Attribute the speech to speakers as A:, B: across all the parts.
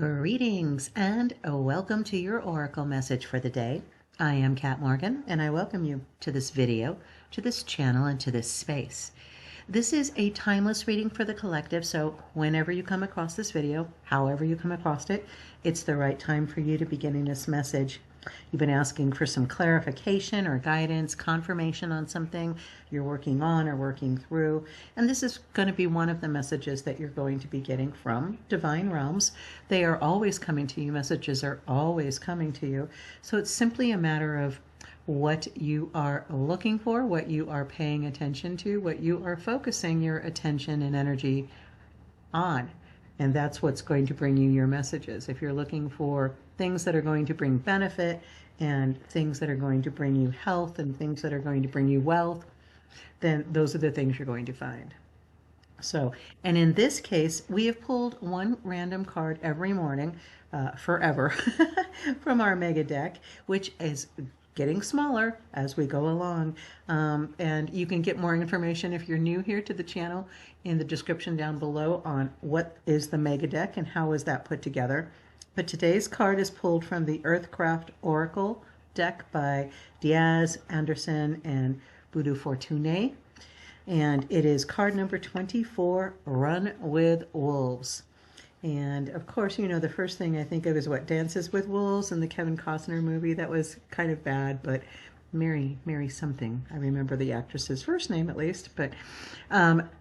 A: Greetings and welcome to your Oracle message for the day. I am Kat Morgan and I welcome you to this video, to this channel, and to this space. This is a timeless reading for the collective, so whenever you come across this video, however you come across it, it's the right time for you to be getting this message. You've been asking for some clarification or guidance, confirmation on something you're working on or working through, and this is going to be one of the messages that you're going to be getting from Divine Realms. They are always coming to you. Messages are always coming to you. So it's simply a matter of what you are looking for, what you are paying attention to, what you are focusing your attention and energy on. And that's what's going to bring you your messages. If you're looking for things that are going to bring benefit and things that are going to bring you health and things that are going to bring you wealth, then those are the things you're going to find. So, and in this case, we have pulled one random card every morning, forever, from our mega deck, which is getting smaller as we go along. And you can get more information if you're new here to the channel in the description down below on what is the mega deck and how is that put together. But today's card is pulled from the Earthcraft Oracle deck by Diaz, Anderson, and Voodoo Fortune. And it is card number 24, Run with Wolves. And of course, you know, the first thing I think of is what Dances with Wolves in the Kevin Costner movie. That was kind of bad, but Mary something. I remember the actress's first name at least, but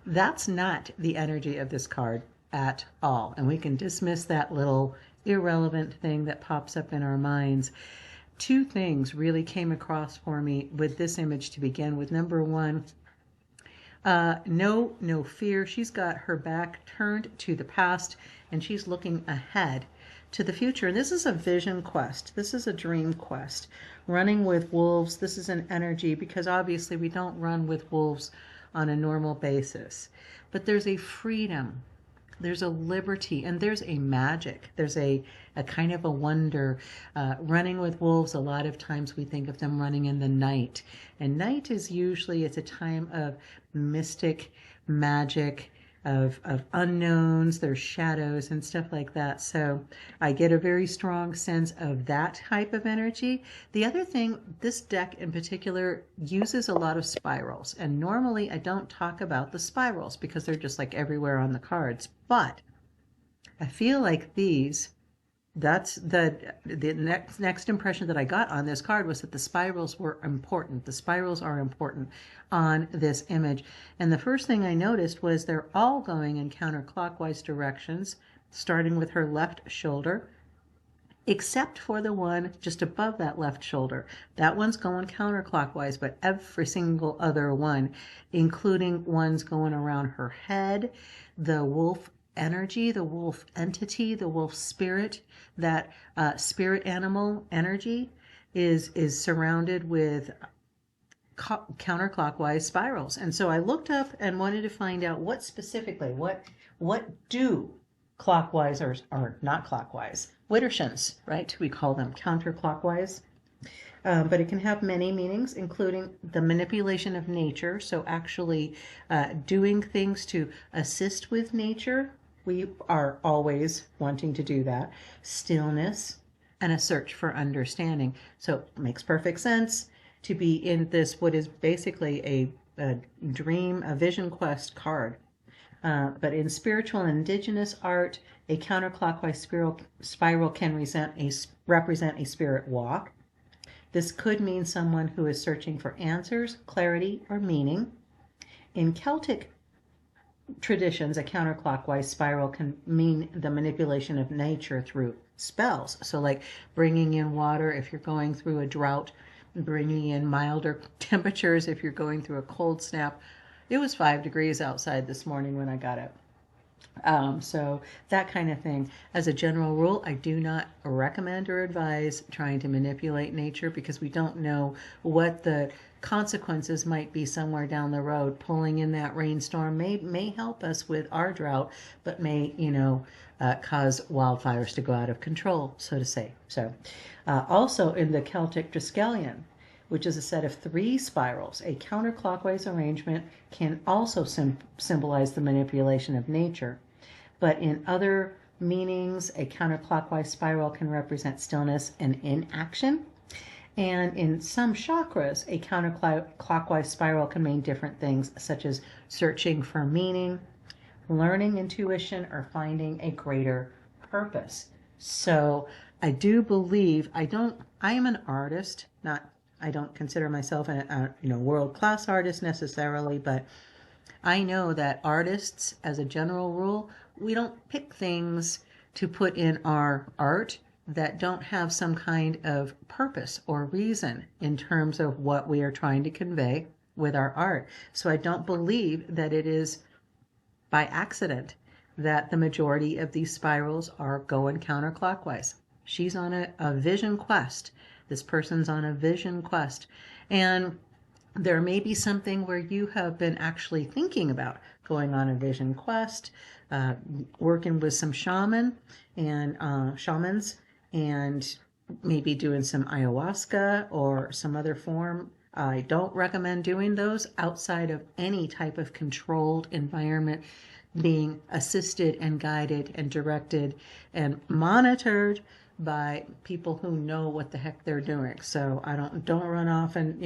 A: that's not the energy of this card at all. And we can dismiss that little irrelevant thing that pops up in our minds. Two things really came across for me with this image to begin with. Number one, no fear. She's got her back turned to the past and she's looking ahead to the future. And this is a vision quest. This is a dream quest. Running with wolves. This is an energy because obviously we don't run with wolves on a normal basis, but there's a freedom, there's a liberty, and there's a magic. There's a kind of a wonder. Running with wolves, a lot of times we think of them running in the night. And night is usually, it's a time of mystic magic, of unknowns, there's shadows and stuff like that. So I get a very strong sense of that type of energy. The other thing, this deck in particular uses a lot of spirals. And normally I don't talk about the spirals because they're just like everywhere on the cards. But I feel like that's the next impression that I got on this card was that the spirals were important. The spirals are important on this image. And the first thing I noticed was they're all going in counterclockwise directions, starting with her left shoulder, except for the one just above that left shoulder. That one's going counterclockwise, but every single other one, including ones going around her head, the wolf energy, the wolf entity, the wolf spirit, that spirit animal energy is surrounded with counterclockwise spirals. And so I looked up and wanted to find out what specifically, what do clockwise or not clockwise, widdershins, right? We call them counterclockwise. But it can have many meanings, including the manipulation of nature. So actually doing things to assist with nature. We are always wanting to do that. Stillness and a search for understanding. So it makes perfect sense to be in this, what is basically a dream, a vision quest card. But in spiritual and indigenous art, a counterclockwise spiral can represent a spirit walk. This could mean someone who is searching for answers, clarity, or meaning. In Celtic traditions, a counterclockwise spiral can mean the manipulation of nature through spells. So like bringing in water if you're going through a drought, bringing in milder temperatures if you're going through a cold snap. It was 5 degrees outside this morning when I got up. So that kind of thing. As a general rule, I do not recommend or advise trying to manipulate nature because we don't know what the consequences might be somewhere down the road. Pulling in that rainstorm may help us with our drought, but may, cause wildfires to go out of control, so to say. So also in the Celtic Triskelion, which is a set of 3 spirals, a counterclockwise arrangement can also symbolize the manipulation of nature. But in other meanings. A counterclockwise spiral can represent stillness and inaction. And in some chakras, a counterclockwise spiral can mean different things, such as searching for meaning, learning intuition, or finding a greater purpose. So I do believe, I am an artist, I don't consider myself a world-class artist necessarily, but I know that artists, as a general rule, we don't pick things to put in our art that don't have some kind of purpose or reason in terms of what we are trying to convey with our art. So I don't believe that it is by accident that the majority of these spirals are going counterclockwise. She's on a vision quest. This person's on a vision quest. And there may be something where you have been actually thinking about going on a vision quest, working with some shamans, and maybe doing some ayahuasca or some other form. I don't recommend doing those outside of any type of controlled environment, being assisted and guided and directed and monitored by people who know what the heck they're doing. So don't run off and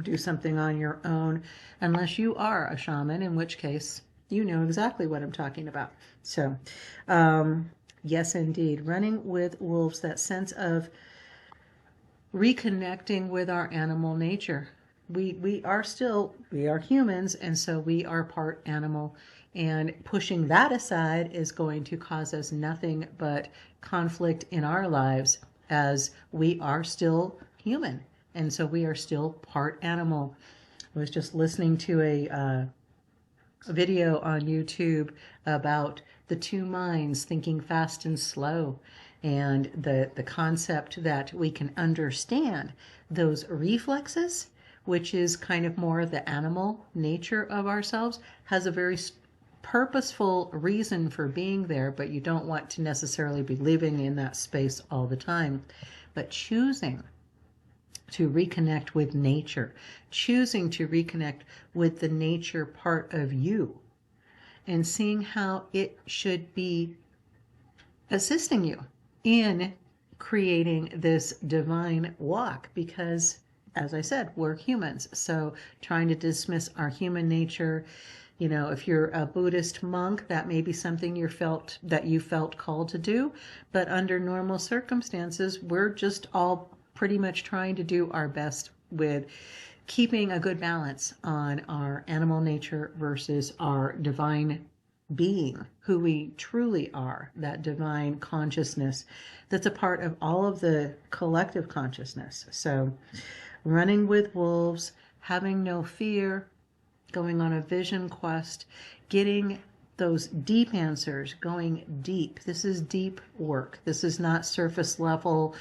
A: do something on your own unless you are a shaman, in which case you know exactly what I'm talking about. So yes, indeed, running with wolves, that sense of reconnecting with our animal nature. We are humans, and so we are part animal, and pushing that aside is going to cause us nothing but conflict in our lives, as we are still human, and so we are still part animal. I was just listening to a video on YouTube about the two minds, thinking fast and slow, and the concept that we can understand those reflexes, which is kind of more the animal nature of ourselves, has a very purposeful reason for being there, but you don't want to necessarily be living in that space all the time. But choosing to reconnect with nature, choosing to reconnect with the nature part of you, and seeing how it should be assisting you in creating this divine walk, because as I said, we're humans. So trying to dismiss our human nature, if you're a Buddhist monk, that may be something you felt called to do, but under normal circumstances, we're just all pretty much trying to do our best with keeping a good balance on our animal nature versus our divine being, who we truly are, that divine consciousness that's a part of all of the collective consciousness. So running with wolves, having no fear, going on a vision quest, getting those deep answers, going deep. This is deep work. This is not surface level,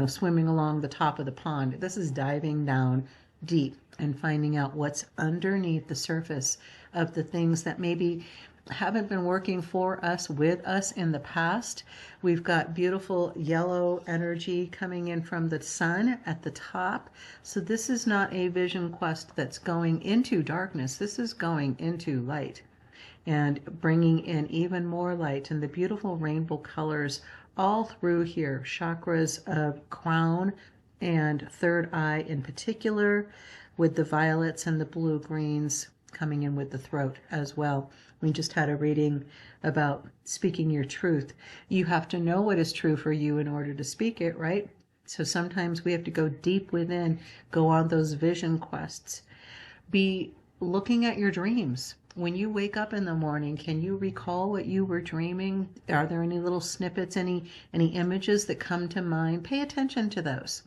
A: swimming along the top of the pond. This is diving down deep and finding out what's underneath the surface of the things that maybe haven't been working for us, with us in the past. We've got beautiful yellow energy coming in from the sun at the top. So this is not a vision quest that's going into darkness. This is going into light and bringing in even more light, and the beautiful rainbow colors all through here. Chakras of crown and third eye in particular, with the violets and the blue greens coming in with the throat as well. We just had a reading about speaking your truth. You have to know what is true for you in order to speak it, right? So sometimes we have to go deep within, go on those vision quests. Be looking at your dreams. When you wake up in the morning, can you recall what you were dreaming? Are there any little snippets, any images that come to mind? Pay attention to those.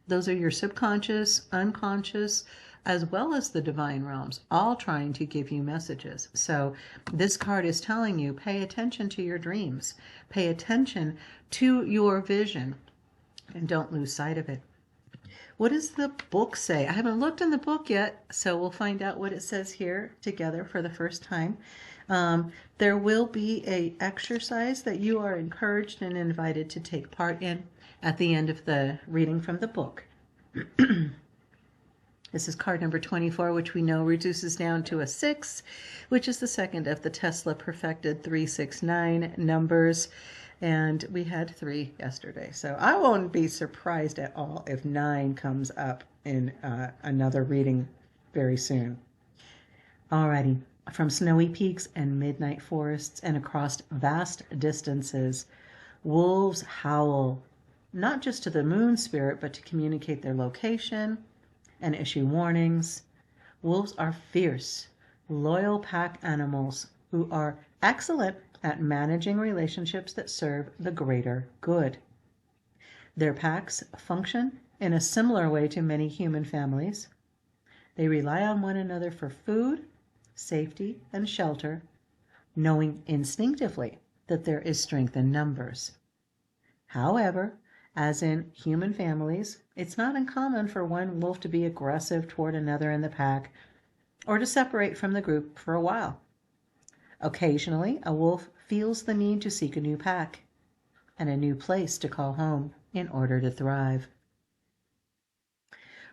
A: Those are your subconscious, unconscious, as well as the divine realms, all trying to give you messages. So this card is telling you, pay attention to your dreams, pay attention to your vision, and don't lose sight of it. What does the book say? I haven't looked in the book yet, so we'll find out what it says here together for the first time. There will be an exercise that you are encouraged and invited to take part in at the end of the reading from the book. This is card number 24, which we know reduces down to a 6, which is the second of the Tesla perfected 369 numbers. And we had 3 yesterday. So I won't be surprised at all if 9 comes up in another reading very soon. Alrighty. From snowy peaks and midnight forests and across vast distances, wolves howl, not just to the moon spirit, but to communicate their location and issue warnings. Wolves are fierce, loyal pack animals who are excellent at managing relationships that serve the greater good. Their packs function in a similar way to many human families. They rely on one another for food, safety, and shelter, knowing instinctively that there is strength in numbers. However, as in human families, it's not uncommon for one wolf to be aggressive toward another in the pack or to separate from the group for a while. Occasionally, a wolf feels the need to seek a new pack and a new place to call home in order to thrive.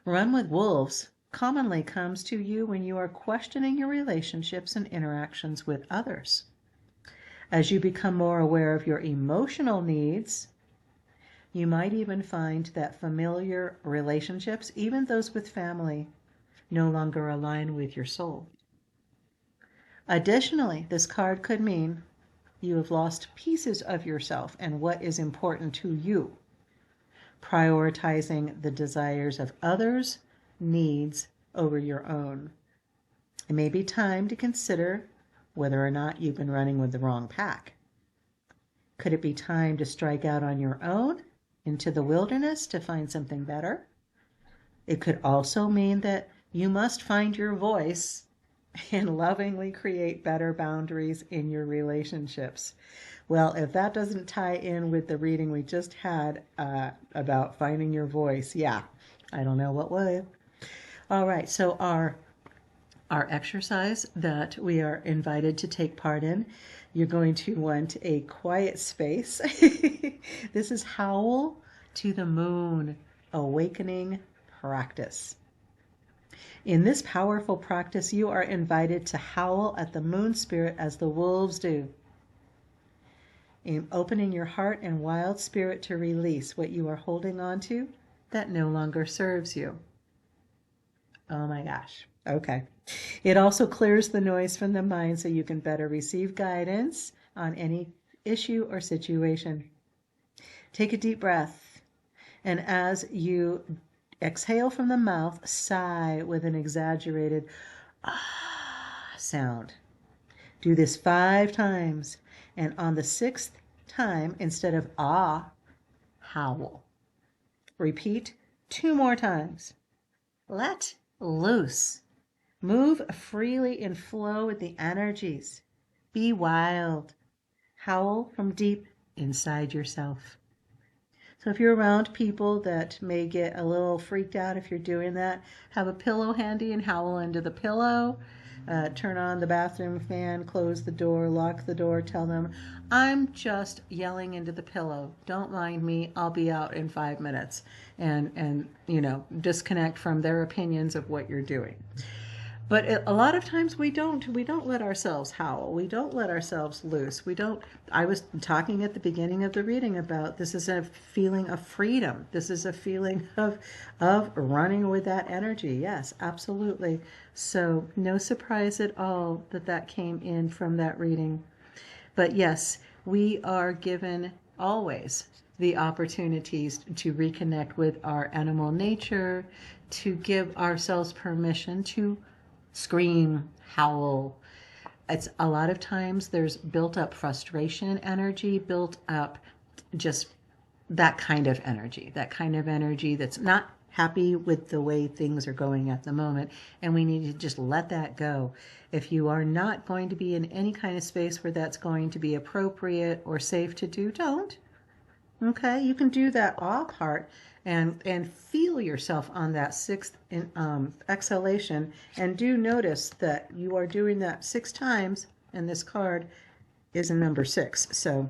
A: Run with wolves commonly comes to you when you are questioning your relationships and interactions with others. As you become more aware of your emotional needs, you might even find that familiar relationships, even those with family, no longer align with your soul. Additionally, this card could mean you have lost pieces of yourself and what is important to you, prioritizing the desires of others' needs over your own. It may be time to consider whether or not you've been running with the wrong pack. Could it be time to strike out on your own into the wilderness to find something better? It could also mean that you must find your voice and lovingly create better boundaries in your relationships. Well, if that doesn't tie in with the reading we just had about finding your voice, yeah, I don't know what would. All right, so our exercise that we are invited to take part in, you're going to want a quiet space. This is Howl to the Moon Awakening Practice. In this powerful practice, you are invited to howl at the moon spirit as the wolves do, in opening your heart and wild spirit to release what you are holding on to that no longer serves you. Oh my gosh. Okay. It also clears the noise from the mind so you can better receive guidance on any issue or situation. Take a deep breath, and as you exhale from the mouth, sigh with an exaggerated ah sound. Do this 5 times, and on the 6th time, instead of ah, howl. Repeat 2 more times. Let loose. Move freely and flow with the energies. Be wild. Howl from deep inside yourself. So if you're around people that may get a little freaked out if you're doing that, have a pillow handy and howl into the pillow. Turn on the bathroom fan, close the door, lock the door, tell them, I'm just yelling into the pillow. Don't mind me. I'll be out in 5 minutes. And disconnect from their opinions of what you're doing. But a lot of times we don't let ourselves howl. We don't let ourselves loose. I was talking at the beginning of the reading about this is a feeling of freedom. This is a feeling of running with that energy. Yes, absolutely. So no surprise at all that came in from that reading. But yes, we are given always the opportunities to reconnect with our animal nature, to give ourselves permission to scream, howl. It's a lot of times there's built up frustration energy, built up just that kind of energy that's not happy with the way things are going at the moment, and we need to just let that go. If you are not going to be in any kind of space where that's going to be appropriate or safe to do, don't. Okay, you can do that all part and feel yourself on that 6th exhalation, and do notice that you are doing that 6 times, and this card is a number 6. So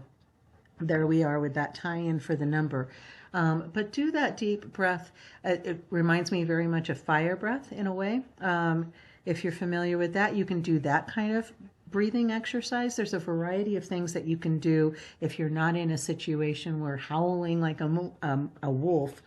A: There we are with that tie-in for the number. But do that deep breath. It reminds me very much of fire breath in a way. If you're familiar with that, you can do that kind of breathing exercise. There's a variety of things that you can do if you're not in a situation where howling like a wolf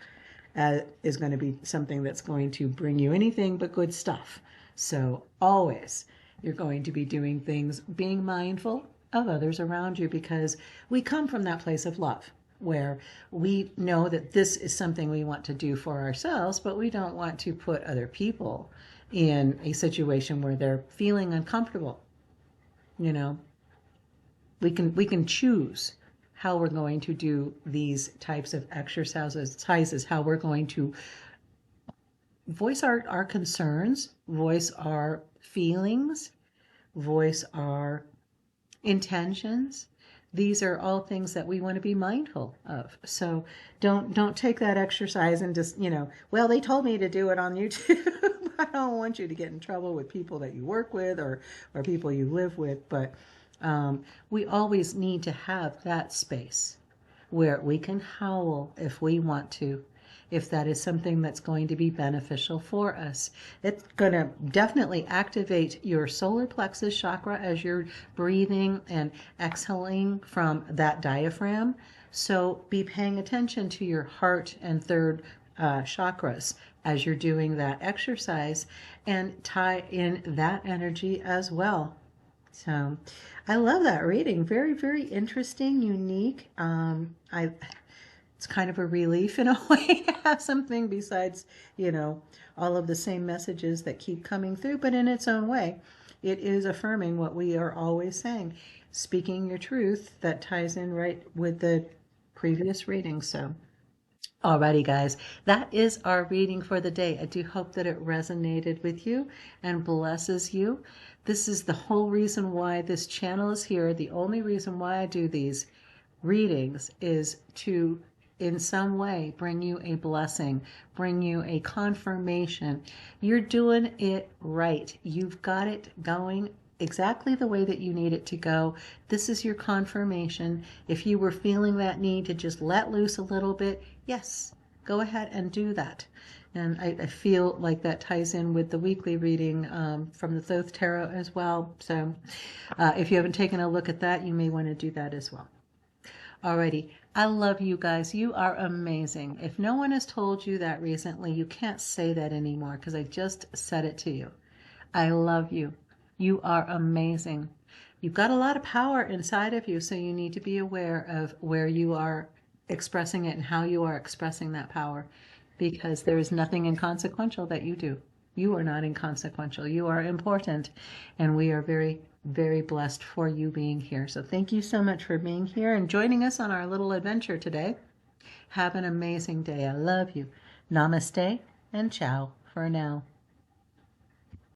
A: is going to be something that's going to bring you anything but good stuff. So always you're going to be doing things, being mindful of others around you, because we come from that place of love where we know that this is something we want to do for ourselves, but we don't want to put other people in a situation where they're feeling uncomfortable. You know, we can choose how we're going to do these types of exercises, how we're going to voice our concerns, voice our feelings, voice our intentions. These are all things that we want to be mindful of. So don't take that exercise and just, well, they told me to do it on YouTube. I don't want you to get in trouble with people that you work with or people you live with. But we always need to have that space where we can howl if we want to, if that is something that's going to be beneficial for us. It's going to definitely activate your solar plexus chakra as you're breathing and exhaling from that diaphragm. So be paying attention to your heart and third chakras as you're doing that exercise, and tie in that energy as well. So I love that reading. Very, very interesting, unique. It's kind of a relief in a way to have something besides, all of the same messages that keep coming through, but in its own way, it is affirming what we are always saying, speaking your truth. That ties in right with the previous reading. So, alrighty, guys, that is our reading for the day. I do hope that it resonated with you and blesses you. This is the whole reason why this channel is here. The only reason why I do these readings is to, in some way, bring you a blessing, bring you a confirmation. You're doing it right. You've got it going exactly the way that you need it to go. This is your confirmation. If you were feeling that need to just let loose a little bit, yes, go ahead and do that. And I feel like that ties in with the weekly reading from the Thoth Tarot as well. So if you haven't taken a look at that, you may want to do that as well. Alrighty, I love you guys. You are amazing. If no one has told you that recently, you can't say that anymore, because I just said it to you. I love you. You are amazing. You've got a lot of power inside of you, so you need to be aware of where you are expressing it and how you are expressing that power, because there is nothing inconsequential that you do. You are not inconsequential. You are important, and we are very, very blessed for you being here. So thank you so much for being here and joining us on our little adventure today. Have an amazing day. I love you. Namaste and ciao for now.